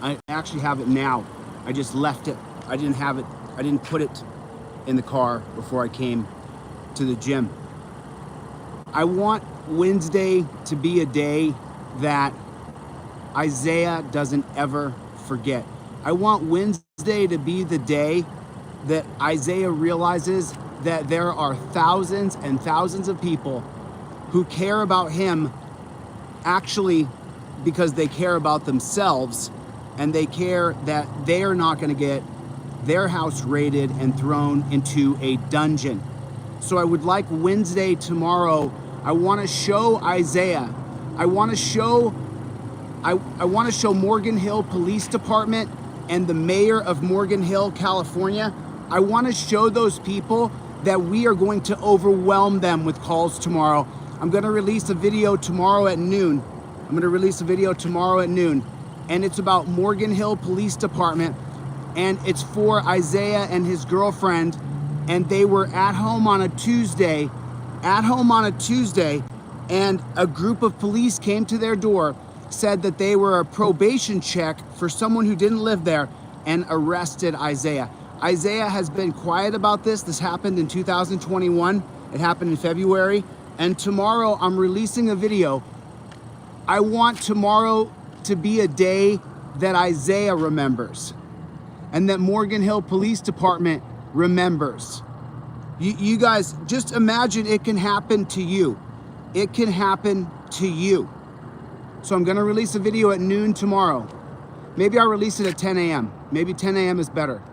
I actually have it now. I just left it. I didn't have it. I didn't put it in the car before I came to the gym. I want Wednesday to be a day that Isaiah doesn't ever forget. I want Wednesday to be the day that Isaiah realizes that there are thousands and thousands of people who care about him actually because they care about themselves, and they care that they are not going to get their house raided and thrown into a dungeon. So I would like Wednesday tomorrow, I want to show Isaiah, I want to show Morgan Hill Police Department and the mayor of Morgan Hill, California. I want to show those people that we are going to overwhelm them with calls tomorrow. I'm going to release a video tomorrow at noon. And it's about Morgan Hill Police Department, and it's for Isaiah and his girlfriend, and they were at home on a Tuesday, and a group of police came to their door, said that they were a probation check for someone who didn't live there, and arrested Isaiah. Isaiah has been quiet about this. This happened in 2021. It happened in February. And tomorrow I'm releasing a video. I want tomorrow to be a day that Isaiah remembers and that Morgan Hill Police Department remembers. You guys, just imagine it can happen to you. It can happen to you. So I'm gonna release a video at noon tomorrow. Maybe I'll release it at 10 a.m. Maybe 10 a.m. is better.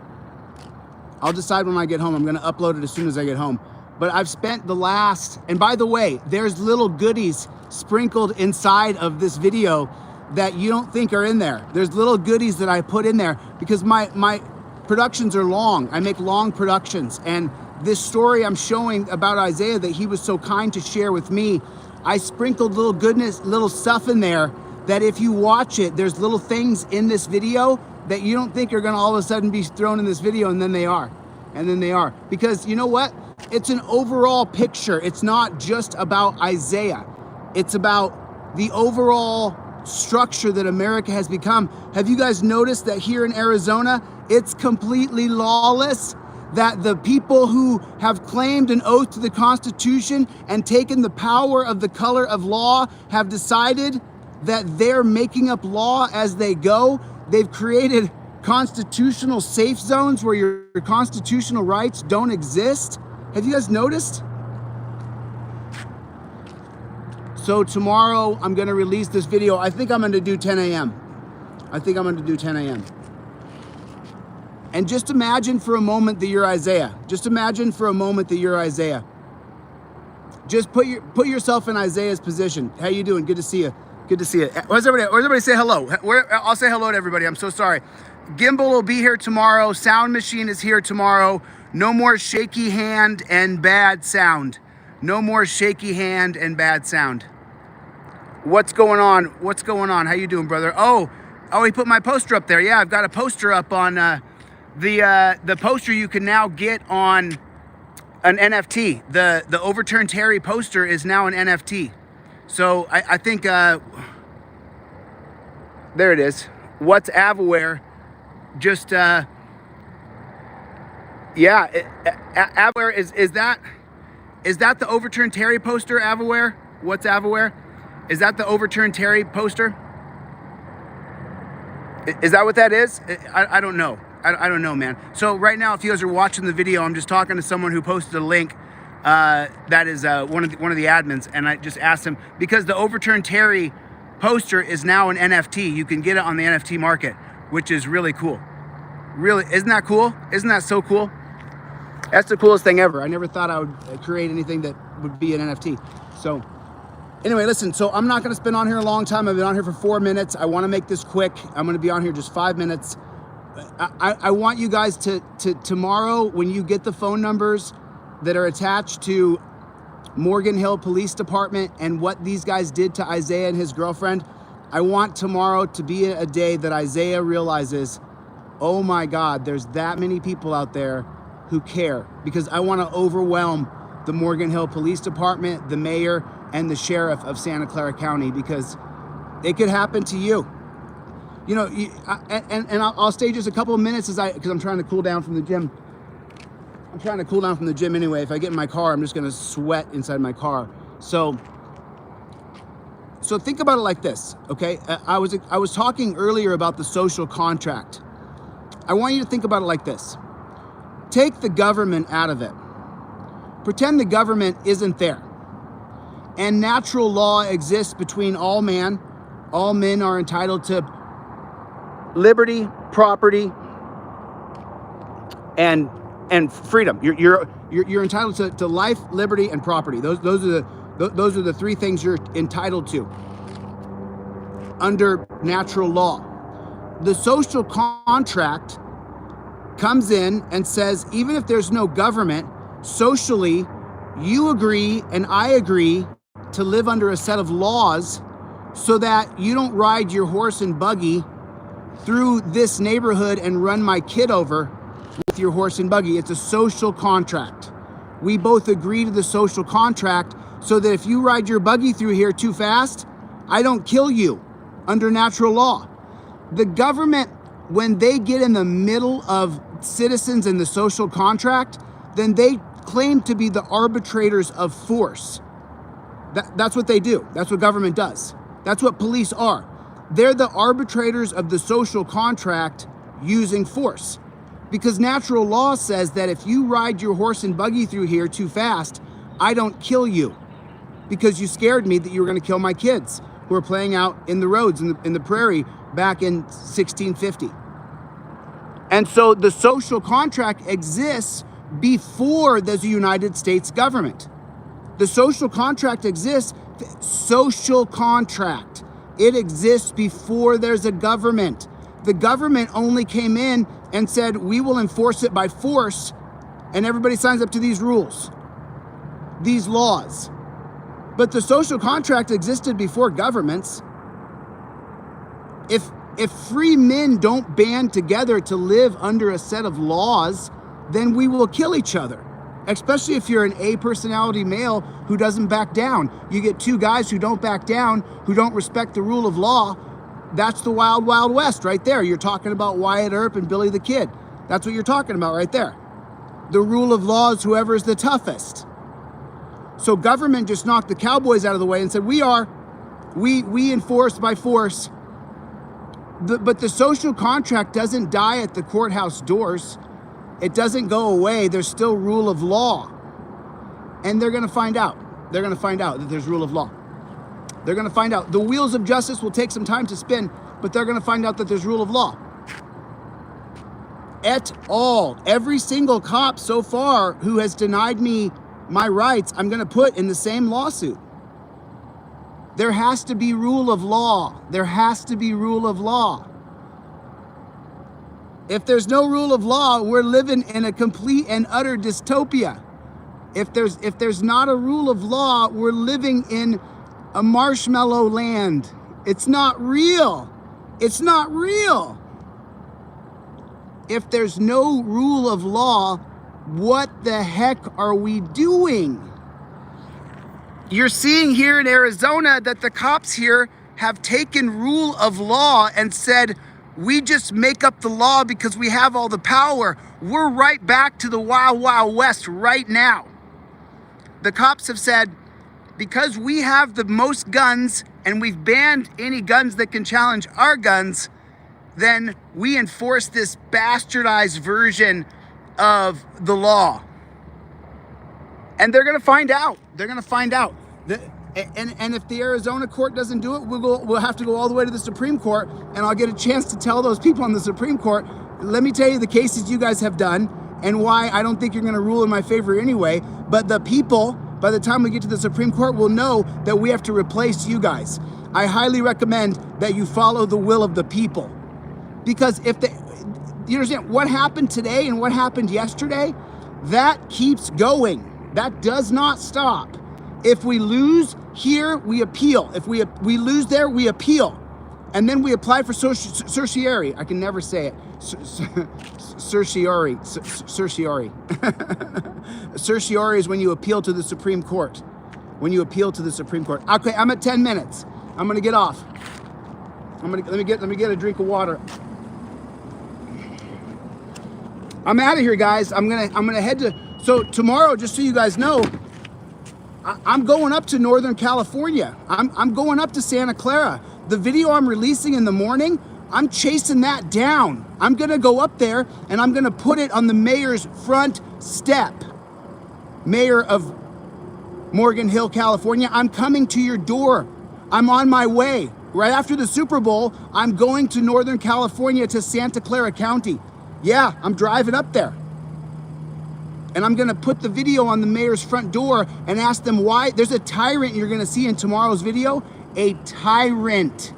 I'll decide when I get home. I'm gonna upload it as soon as I get home. But I've spent the last, and by the way, there's little goodies sprinkled inside of this video that you don't think are in there. There's little goodies that I put in there because my productions are long. I make long productions, and this story I'm showing about Isaiah that he was so kind to share with me, I sprinkled little goodness, little stuff in there that if you watch it, there's little things in this video that you don't think are gonna all of a sudden be thrown in this video, and then they are. Because you know what? It's an overall picture. It's not just about Isaiah. It's about the overall structure that America has become. Have you guys noticed that here in Arizona, it's completely lawless? That the people who have claimed an oath to the Constitution and taken the power of the color of law have decided that they're making up law as they go. They've created constitutional safe zones where your constitutional rights don't exist. Have you guys noticed? So tomorrow I'm gonna release this video. I think I'm gonna do 10 a.m. And just imagine for a moment that you're Isaiah. Just put yourself in Isaiah's position. How you doing? Good to see you. Where's everybody say hello? I'll say hello to everybody. I'm so sorry. Gimbal will be here tomorrow. Sound machine is here tomorrow. No more shaky hand and bad sound. What's going on? How you doing, brother? Oh, he put my poster up there. Yeah, I've got a poster up on the poster you can now get on an NFT. The Overturn Terry poster is now an NFT. So I think there it is. What's Avaware? Just Avaware is that the Overturn Terry poster? Avaware? What's Avaware? Is that the Overturn Terry poster? Is that what that is? I don't know. I don't know, man. So right now, if you guys are watching the video, I'm just talking to someone who posted a link. That is one of the admins, and I just asked him because the Overturn Terry poster is now an NFT. You can get it on the NFT market, which is really cool. Really, isn't that cool? Isn't that so cool? That's the coolest thing ever. I never thought I would create anything that would be an NFT. So anyway, listen, so I'm not gonna spend on here a long time. I've been on here for 4 minutes. I wanna make this quick. I'm gonna be on here just 5 minutes. I want you guys to tomorrow, when you get the phone numbers that are attached to Morgan Hill Police Department and what these guys did to Isaiah and his girlfriend, I want tomorrow to be a day that Isaiah realizes, oh my God, there's that many people out there who care, because I want to overwhelm the Morgan Hill Police Department, the mayor, and the sheriff of Santa Clara County, because it could happen to you. You know, and I'll stay just a couple of minutes because I'm trying to cool down from the gym. I'm trying to cool down from the gym anyway. If I get in my car, I'm just gonna sweat inside my car. So think about it like this, okay? I was talking earlier about the social contract. I want you to think about it like this. Take the government out of it. Pretend the government isn't there. And natural law exists between all men. All men are entitled to liberty, property, and freedom. You're entitled to life, liberty, and property. Those are the three things you're entitled to under natural law. The social contract comes in and says, even if there's no government, socially, you agree and I agree to live under a set of laws so that you don't ride your horse and buggy through this neighborhood and run my kid over with your horse and buggy. It's a social contract. We both agree to the social contract so that if you ride your buggy through here too fast, I don't kill you under natural law. The government, when they get in the middle of citizens in the social contract, then they claim to be the arbitrators of force. That's what they do. That's what government does. That's what police are. They're the arbitrators of the social contract using force. Because natural law says that if you ride your horse and buggy through here too fast, I don't kill you because you scared me that you were going to kill my kids who are playing out in the roads in the prairie back in 1650. And so the social contract exists before there's a United States government. The social contract exists. Social contract. It exists before there's a government. The government only came in and said, we will enforce it by force, and everybody signs up to these rules, these laws. But the social contract existed before governments. If free men don't band together to live under a set of laws, then we will kill each other. Especially if you're an A personality male who doesn't back down. You get two guys who don't back down, who don't respect the rule of law. That's the wild, wild west right there. You're talking about Wyatt Earp and Billy the Kid. That's what you're talking about right there. The rule of law is whoever is the toughest. So government just knocked the cowboys out of the way and said, we enforce by force. But the social contract doesn't die at the courthouse doors. It doesn't go away. There's still rule of law. And they're going to find out. They're going to find out that there's rule of law. They're going to find out. The wheels of justice will take some time to spin, but they're going to find out that there's rule of law. Et al. Every single cop so far who has denied me my rights, I'm going to put in the same lawsuit. There has to be rule of law. There has to be rule of law. If there's no rule of law, we're living in a complete and utter dystopia. If there's not a rule of law, we're living in a marshmallow land. It's not real. It's not real. If there's no rule of law, what the heck are we doing? You're seeing here in Arizona that the cops here have taken rule of law and said, we just make up the law because we have all the power. We're right back to the wild, wild west right now. The cops have said, because we have the most guns and we've banned any guns that can challenge our guns, then we enforce this bastardized version of the law. And they're going to find out. They're going to find out. And if the Arizona court doesn't do it, we'll have to go all the way to the Supreme Court, and I'll get a chance to tell those people on the Supreme Court, let me tell you the cases you guys have done and why I don't think you're going to rule in my favor anyway. But the people, by the time we get to the Supreme Court, will know that we have to replace you guys. I highly recommend that you follow the will of the people. Because you understand what happened today and what happened yesterday, that keeps going. That does not stop. If we lose here, we appeal. If we lose there, we appeal. And then we apply for certiorari. I can never say it. Certiorari. Certiorari. Certiorari is when you appeal to the Supreme Court. When you appeal to the Supreme Court. Okay, I'm at 10 minutes. I'm going to get off. Let me get a drink of water. I'm out of here, guys. I'm gonna head to, so tomorrow, just so you guys know, I'm going up to Northern California. I'm going up to Santa Clara. The video I'm releasing in the morning, I'm chasing that down. I'm gonna go up there and I'm gonna put it on the mayor's front step. Mayor of Morgan Hill, California, I'm coming to your door. I'm on my way. Right after the Super Bowl, I'm going to Northern California to Santa Clara County. Yeah, I'm driving up there. And I'm gonna put the video on the mayor's front door and ask them why. There's a tyrant you're gonna see in tomorrow's video, a tyrant.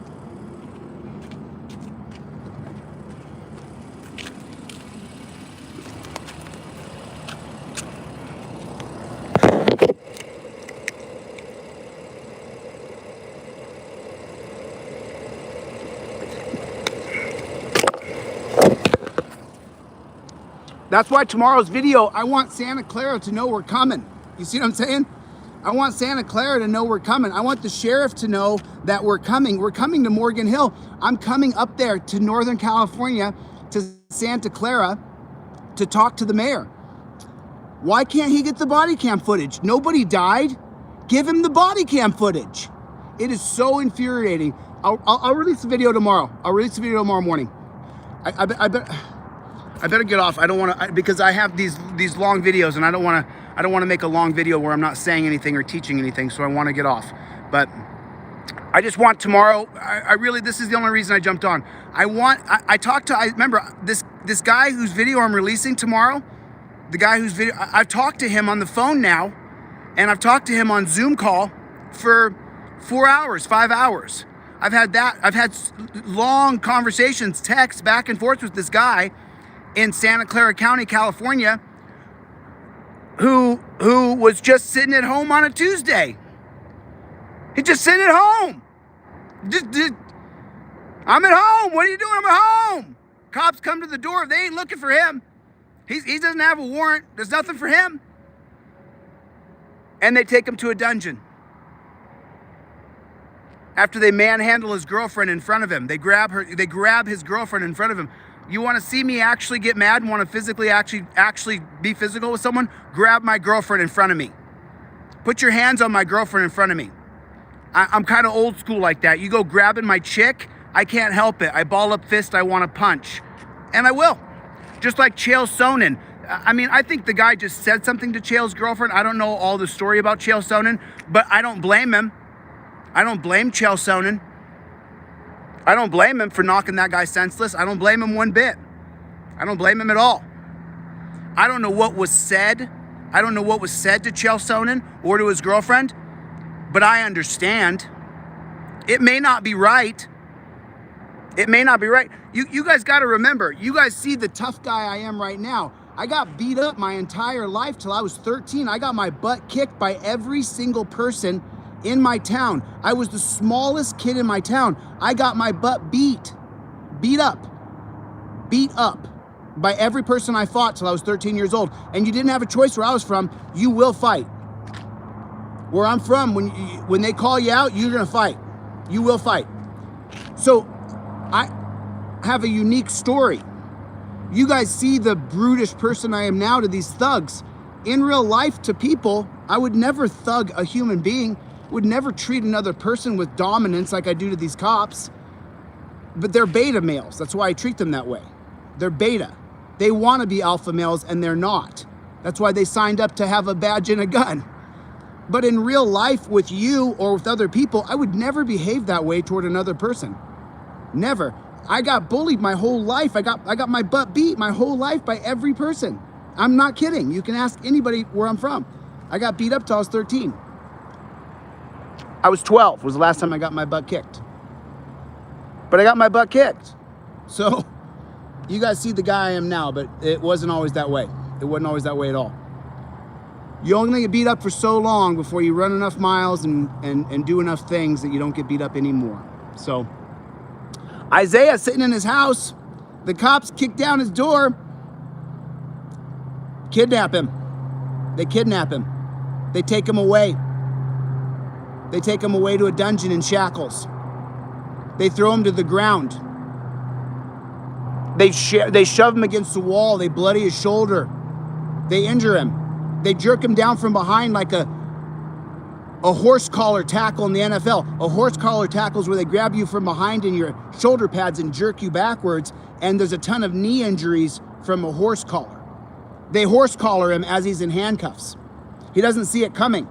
That's why tomorrow's video, I want Santa Clara to know we're coming. You see what I'm saying? I want Santa Clara to know we're coming. I want the sheriff to know that we're coming. We're coming to Morgan Hill. I'm coming up there to Northern California, to Santa Clara, to talk to the mayor. Why can't he get the body cam footage? Nobody died. Give him the body cam footage. It is so infuriating. I'll release the video tomorrow. I'll release the video tomorrow morning. I better get off. I don't want to, because I have these long videos, and I don't want to make a long video where I'm not saying anything or teaching anything. So I want to get off. But I just want tomorrow. I really, this is the only reason I jumped on. I remember this guy whose video I'm releasing tomorrow. The guy whose video I've talked to him on the phone now, and I've talked to him on Zoom call for 4 hours, 5 hours. I've had long conversations, texts back and forth with this guy in Santa Clara County, California, who was just sitting at home on a Tuesday. He's just sitting at home. I'm at home. What are you doing? I'm at home. Cops come to the door. If they ain't looking for him, he doesn't have a warrant. There's nothing for him. And they take him to a dungeon. After they manhandle his girlfriend in front of him, they grab his girlfriend in front of him. You want to see me actually get mad and want to physically actually be physical with someone? Grab my girlfriend in front of me. Put your hands on my girlfriend in front of me. I'm kind of old school like that. You go grabbing my chick, I can't help it. I ball up fist, I want to punch. And I will. Just like Chael Sonnen. I mean, I think the guy just said something to Chael's girlfriend. I don't know all the story about Chael Sonnen, but I don't blame him. I don't blame Chael Sonnen. I don't blame him for knocking that guy senseless. I don't blame him one bit. I don't blame him at all. I don't know what was said. I don't know what was said to Chael Sonnen or to his girlfriend, but I understand. It may not be right. It may not be right. You guys got to remember, you guys see the tough guy I am right now. I got beat up my entire life till I was 13. I got my butt kicked by every single person in my town. I was the smallest kid in my town. I got my butt beat up by every person I fought till I was 13 years old. And you didn't have a choice where I was from. You will fight. Where I'm from, when they call you out, you're gonna fight. You will fight. So I have a unique story. You guys see the brutish person I am now to these thugs. In real life, to people, I would never thug a human being. Would never treat another person with dominance like I do to these cops. But they're beta males. That's why I treat them that way. They're beta. They want to be alpha males and they're not. That's why they signed up to have a badge and a gun. But in real life with you or with other people, I would never behave that way toward another person. Never. I got bullied my whole life. I got my butt beat my whole life by every person. I'm not kidding. You can ask anybody where I'm from. I got beat up till I was 13. I was 12 was the last time I got my butt kicked. But I got my butt kicked. So you guys see the guy I am now, but it wasn't always that way. It wasn't always that way at all. You only get beat up for so long before you run enough miles and do enough things that you don't get beat up anymore. So Isaiah sitting in his house, the cops kick down his door, kidnap him. They kidnap him. They take him away. They take him away to a dungeon in shackles. They throw him to the ground. They shove him against the wall. They bloody his shoulder. They injure him. They jerk him down from behind like a horse collar tackle in the NFL. A horse collar tackle is where they grab you from behind in your shoulder pads and jerk you backwards, and there's a ton of knee injuries from a horse collar. They horse collar him as he's in handcuffs. He doesn't see it coming.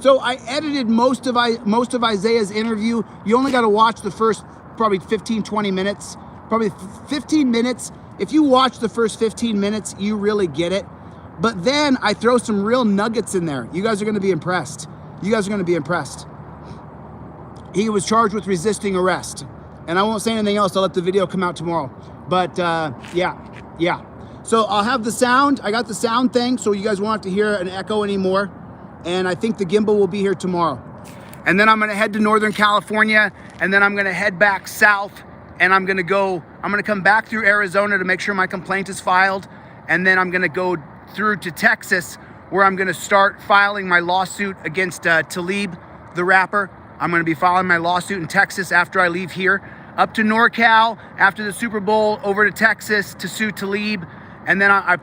So I edited most of Isaiah's interview. You only got to watch the first probably 15, 20 minutes. Probably 15 minutes. If you watch the first 15 minutes, you really get it. But then I throw some real nuggets in there. You guys are going to be impressed. You guys are going to be impressed. He was charged with resisting arrest. And I won't say anything else. I'll let the video come out tomorrow. But yeah. So I'll have the sound. I got the sound thing, so you guys won't have to hear an echo anymore. And I think the gimbal will be here tomorrow. And then I'm going to head to Northern California, and then I'm going to head back south, and I'm going to come back through Arizona to make sure my complaint is filed. And then I'm going to go through to Texas, where I'm going to start filing my lawsuit against Talib, the rapper. I'm going to be filing my lawsuit in Texas after I leave here, up to NorCal after the Super Bowl, over to Texas to sue Talib. And then I'm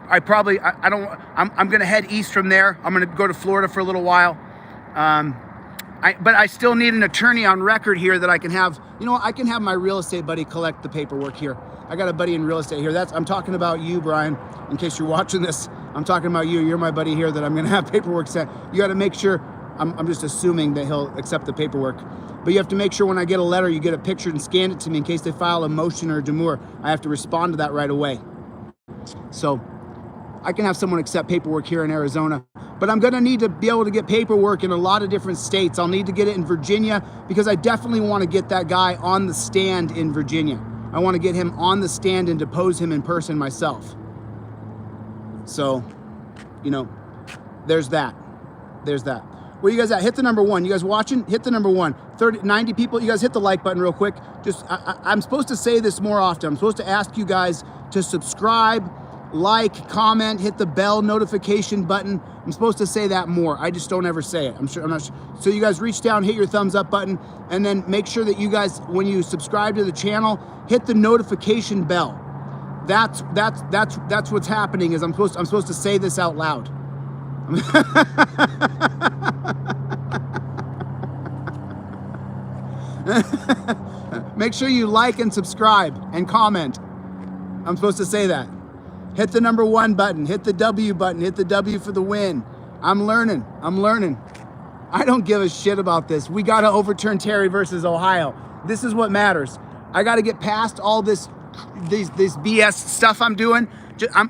going to head east from there. I'm going to go to Florida for a little while. But I still need an attorney on record here that I can have. You know, I can have my real estate buddy collect the paperwork here. I got a buddy in real estate here. I'm talking about you, Brian, in case you're watching this. I'm talking about you. You're my buddy here that I'm going to have paperwork sent. You got to make sure. I'm just assuming that he'll accept the paperwork. But you have to make sure when I get a letter, you get a picture and scan it to me in case they file a motion or a demur. I have to respond to that right away. So I can have someone accept paperwork here in Arizona, but I'm going to need to be able to get paperwork in a lot of different states. I'll need to get it in Virginia because I definitely want to get that guy on the stand in Virginia. I want to get him on the stand and depose him in person myself. So, you know, there's that. There's that. Where you guys at? Hit the number one. You guys watching? Hit the number one. 90 people. You guys hit the like button real quick. Just, I'm supposed to say this more often. I'm supposed to ask you guys to subscribe, like, comment, hit the bell notification button. I'm supposed to say that more. I just don't ever say it. I'm not sure. So you guys reach down, hit your thumbs up button, and then make sure that you guys, when you subscribe to the channel, hit the notification bell. That's what's happening. Is I'm supposed to say this out loud. Make sure you like and subscribe and comment. I'm supposed to say that. Hit the number one button, hit the W button, hit the W for the win. I'm learning. I don't give a shit about this. We got to overturn Terry versus Ohio. This is what matters. I got to get past all this BS stuff I'm doing.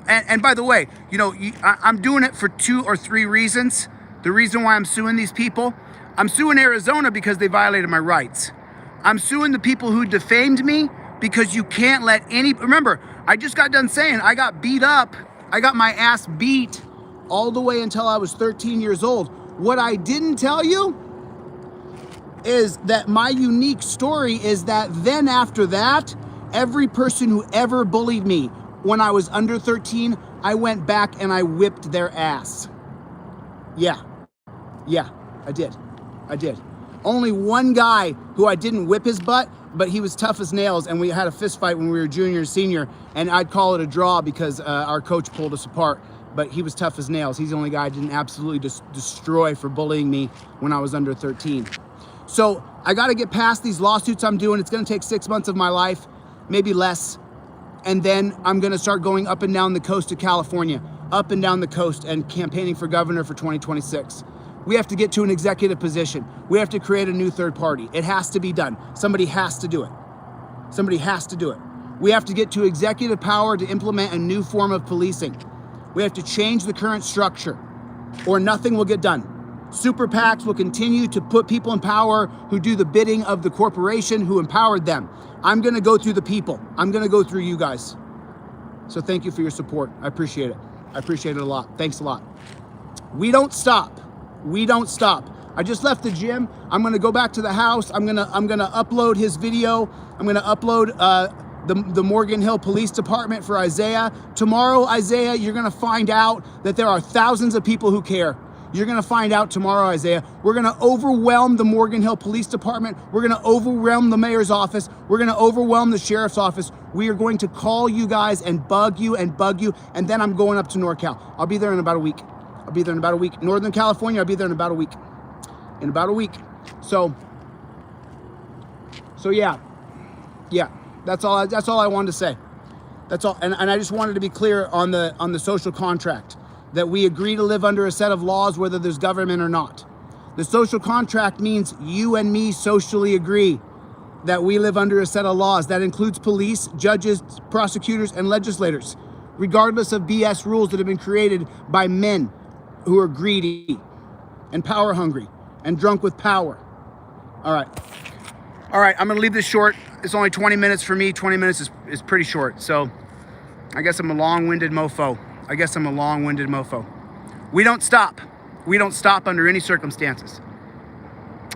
And by the way, you know, I'm doing it for 2 or 3 reasons. The reason why I'm suing these people, I'm suing Arizona because they violated my rights. I'm suing the people who defamed me because you can't let remember, I just got done saying I got beat up. I got my ass beat all the way until I was 13 years old. What I didn't tell you is that my unique story is that then after that, every person who ever bullied me when I was under 13, I went back and I whipped their ass. Yeah, I did. Only one guy who I didn't whip his butt, but he was tough as nails, and we had a fist fight when we were junior and senior, and I'd call it a draw because our coach pulled us apart, but he was tough as nails. He's the only guy I didn't absolutely destroy for bullying me when I was under 13. So I got to get past these lawsuits I'm doing. It's going to take 6 months of my life, maybe less, and then I'm going to start going up and down the coast of California, up and down the coast, and campaigning for governor for 2026. We have to get to an executive position. We have to create a new third party. It has to be done. Somebody has to do it. Somebody has to do it. We have to get to executive power to implement a new form of policing. We have to change the current structure, or nothing will get done. Super PACs will continue to put people in power who do the bidding of the corporation who empowered them. I'm going to go through the people. I'm going to go through you guys. So thank you for your support. I appreciate it. I appreciate it a lot. Thanks a lot. We don't stop. We don't stop. I just left the gym. I'm going to go back to the house. I'm going to upload his video. I'm going to upload the Morgan Hill Police Department for Isaiah. Tomorrow, Isaiah, you're going to find out that there are thousands of people who care. You're gonna find out tomorrow, Isaiah. We're gonna overwhelm the Morgan Hill Police Department. We're gonna overwhelm the mayor's office. We're gonna overwhelm the sheriff's office. We are going to call you guys and bug you, and then I'm going up to NorCal. I'll be there in about a week. Northern California, I'll be there in about a week. So yeah, that's all I wanted to say. That's all, and I just wanted to be clear on the social contract, that we agree to live under a set of laws whether there's government or not. The social contract means you and me socially agree that we live under a set of laws. That includes police, judges, prosecutors, and legislators, regardless of BS rules that have been created by men who are greedy and power hungry and drunk with power. All right, I'm gonna leave this short. It's only 20 minutes for me. 20 minutes is pretty short. So I guess I'm a long-winded mofo. We don't stop. We don't stop under any circumstances.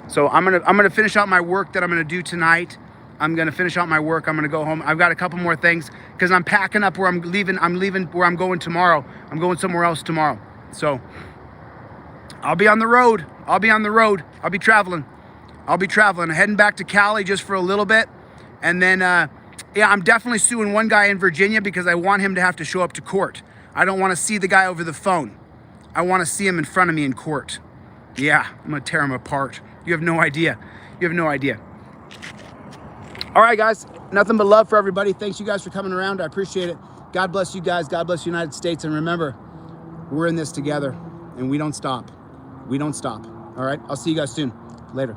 So I'm gonna finish out my work that I'm gonna do tonight. I'm gonna finish out my work. I'm gonna go home. I've got a couple more things because I'm packing up where I'm leaving. I'm leaving where I'm going tomorrow. I'm going somewhere else tomorrow. So I'll be on the road. I'll be traveling. I'm heading back to Cali just for a little bit. And then, yeah, I'm definitely suing one guy in Virginia because I want him to have to show up to court. I don't want to see the guy over the phone. I want to see him in front of me in court. Yeah, I'm going to tear him apart. You have no idea. All right, guys, nothing but love for everybody. Thanks you guys for coming around. I appreciate it. God bless you guys. God bless the United States. And remember, we're in this together and we don't stop. All right, I'll see you guys soon. Later.